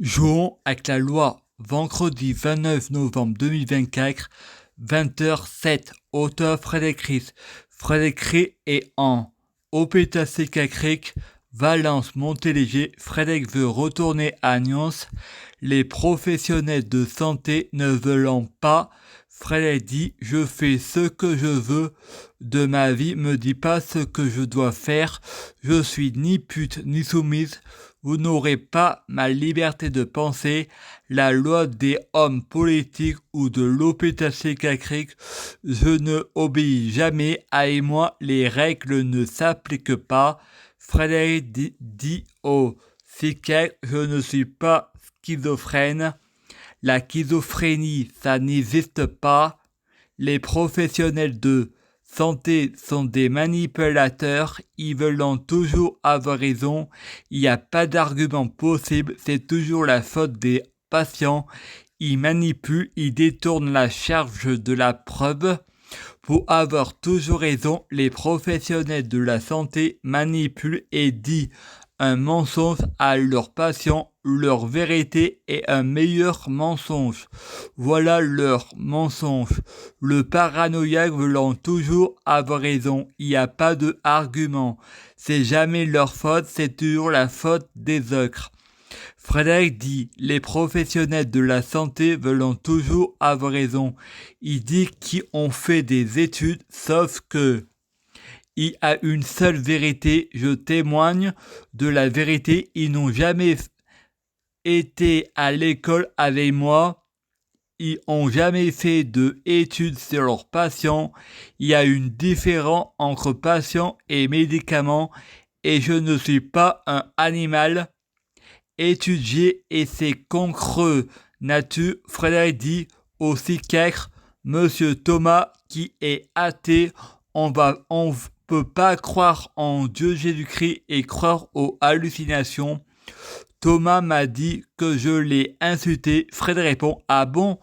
Jouons avec la loi. Vendredi 29 novembre 2024, 20h07. Auteur Frédéric Ries. Frédéric Ries est en Opétasséca Creek, Valence, Montéléger. Frédéric veut retourner à Nyons. Les professionnels de santé ne veulent pas. Frédéric dit « Je fais ce que je veux de ma vie, me dis pas ce que je dois faire. Je suis ni pute ni soumise. Vous n'aurez pas ma liberté de penser. La loi des hommes politiques ou de l'Opétasséca Creek, je ne obéis jamais. Et moi, les règles ne s'appliquent pas. » Frédéric dit au psychiatre « Je ne suis pas schizophrène. La schizophrénie, ça n'existe pas. Les professionnels de santé sont des manipulateurs. Ils veulent toujours avoir raison. Il n'y a pas d'argument possible. C'est toujours la faute des patients. Ils manipulent, ils détournent la charge de la preuve. Pour avoir toujours raison, les professionnels de la santé manipulent et disent un mensonge à leurs patients. Leur vérité est un meilleur mensonge. Voilà leur mensonge. Le paranoïaque voulant toujours avoir raison. Il n'y a pas de argument. C'est jamais leur faute, c'est toujours la faute des autres. Frédéric dit, les professionnels de la santé veulent toujours avoir raison. Il dit qu'ils ont fait des études, sauf que il y a une seule vérité. Je témoigne de la vérité. Ils n'ont jamais été à l'école avec moi. Ils n'ont jamais fait d'études sur leurs patients. Il y a une différence entre patients et médicaments. Et je ne suis pas un animal. Étudier et c'est concreux nature. Frédéric dit au psychiatre, Monsieur Thomas, qui est athée, on peut pas croire en Dieu Jésus-Christ et croire aux hallucinations. Thomas m'a dit que je l'ai insulté. Frédéric répond, ah bon,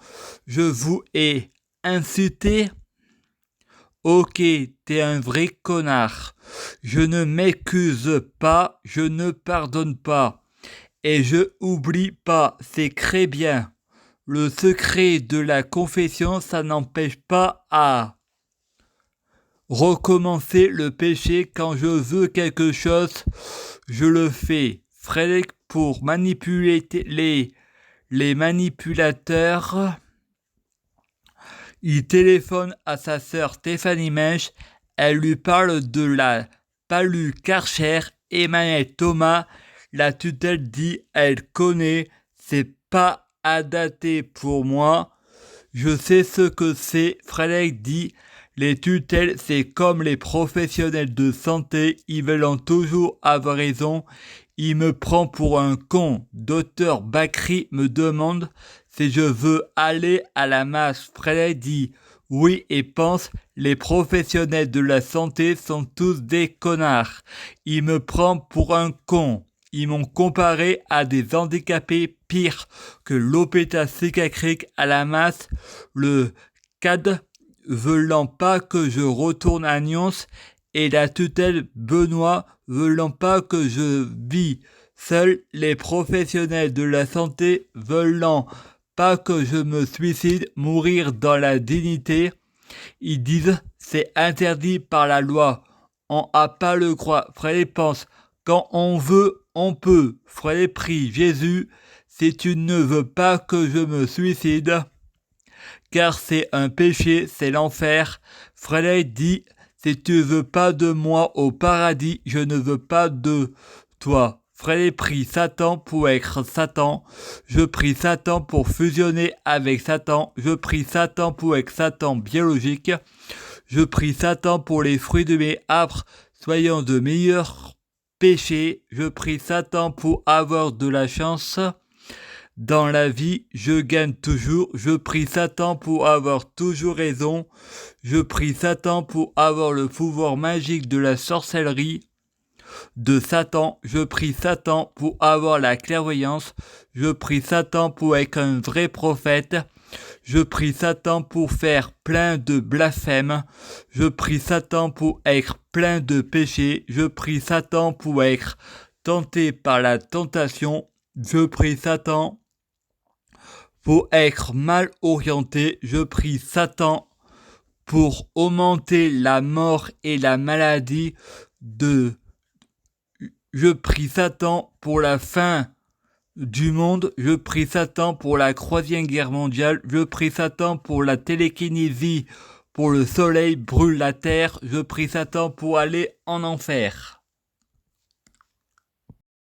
je vous ai insulté? Ok, t'es un vrai connard. Je ne m'excuse pas, je ne pardonne pas. Et je oublie pas, c'est très bien. Le secret de la confession, ça n'empêche pas à recommencer le péché. Quand je veux quelque chose, je le fais. Frédéric, pour manipuler les manipulateurs, il téléphone à sa sœur Stéphanie Mensch. Elle lui parle de la palu Karcher. Emmanuel Thomas, la tutelle dit elle connaît, c'est pas adapté pour moi. Je sais ce que c'est. Frédéric dit les tutelles, c'est comme les professionnels de santé, ils veulent toujours avoir raison. Il me prend pour un con. Docteur Bakri me demande si je veux aller à la masse. Frédéric dit oui et pense les professionnels de la santé sont tous des connards. Il me prend pour un con. Ils m'ont comparé à des handicapés pires que l'Opétasséca Creek à la masse. Le CAD voulant pas que je retourne à Nyons et la tutelle Benoît voulant pas que je vis seul. Les professionnels de la santé voulant pas que je me suicide, mourir dans la dignité. Ils disent c'est interdit par la loi. On n'a pas le droit. Frédéric pense quand on veut, on peut. Frédéric prie Jésus si tu ne veux pas que je me suicide, car c'est un péché, c'est l'enfer. Frédéric dit si tu veux pas de moi au paradis, je ne veux pas de toi. Frédéric prie Satan pour être Satan. Je prie Satan pour fusionner avec Satan. Je prie Satan pour être Satan biologique. Je prie Satan pour les fruits de mes arbres, soyant de meilleurs péchés. Je prie Satan pour avoir de la chance. Dans la vie, je gagne toujours. Je prie Satan pour avoir toujours raison. Je prie Satan pour avoir le pouvoir magique de la sorcellerie de Satan. Je prie Satan pour avoir la clairvoyance. Je prie Satan pour être un vrai prophète. Je prie Satan pour faire plein de blasphèmes. Je prie Satan pour être plein de péchés. Je prie Satan pour être tenté par la tentation. Je prie Satan pour être mal orienté. Je prie Satan pour augmenter la mort et la maladie Je prie Satan pour la fin du monde. Je prie Satan pour la Troisième Guerre mondiale. Je prie Satan pour la télékinésie, pour le soleil brûle la terre. Je prie Satan pour aller en enfer.